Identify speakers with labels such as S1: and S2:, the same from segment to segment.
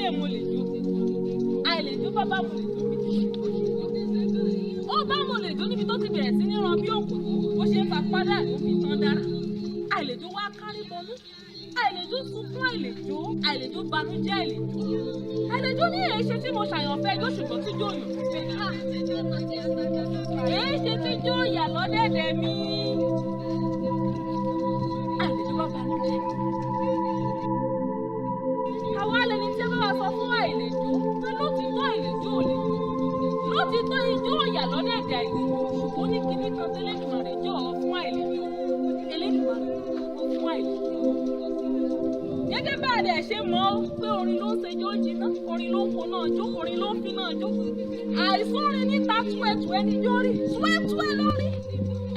S1: lè mo lè jó àìlèjó bábá mo lè jó ó bá mo lè jó níbi tó ti bẹ̀rẹ̀ sí ní ran bí òkú bó ṣe ń fa padà ló fi tán dára àìlèjó wá kárí bọnú àìlèjó sunkún àìlèjó banújẹ́ àìlèjó ní èyí ṣe tí mo ṣàyànfẹ́ jó ṣùgbọ́n tí jó yàn fẹ́ ká èyí ṣe tí jó yà lọ́dẹ̀dẹ̀ mi àìlèjó wá banújẹ́ àwa lẹni tí a bá wa sọ fún àìlèjó pé lótìtọ́ àìlèjó ò lè lótìtọ́ ijó yà lọ́dẹ̀dẹ̀ àìlèjó ṣùgbọ́n ní kíní kan tẹ́lẹ̀dùnmọ̀ rẹ̀ jọ fún àìlèjó elédùnmọ̀ fún àìlèjó gẹ́gẹ́ bá a dẹ̀ ṣe mọ̀ pé orin ló ń ṣe jó jiná orin ló ń kó náà jó orin ló ń fi náà jó àìsàn orin níta túẹ̀túẹ̀ ní jórí túẹ̀túẹ̀ lórí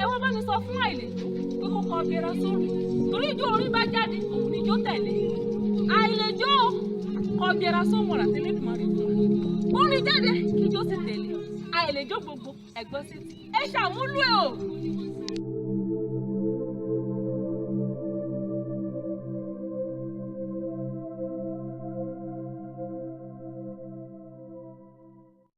S1: ẹ wọ́n bá mi sọ fún àìlèjó pé kó kọ ọbẹ̀rẹ̀ sórí torí ijó orin bá jáde òun ni ijó tẹ̀lé àìlèjó ọbẹ̀rẹ̀ sómọ̀rà tẹ́lẹ̀ tó máa rí fún un orin jáde kí ijó sì tẹ̀lé àìlèjó gbogbo ẹ̀gbọ́n sí ẹ ṣàmúlò ẹ̀ o.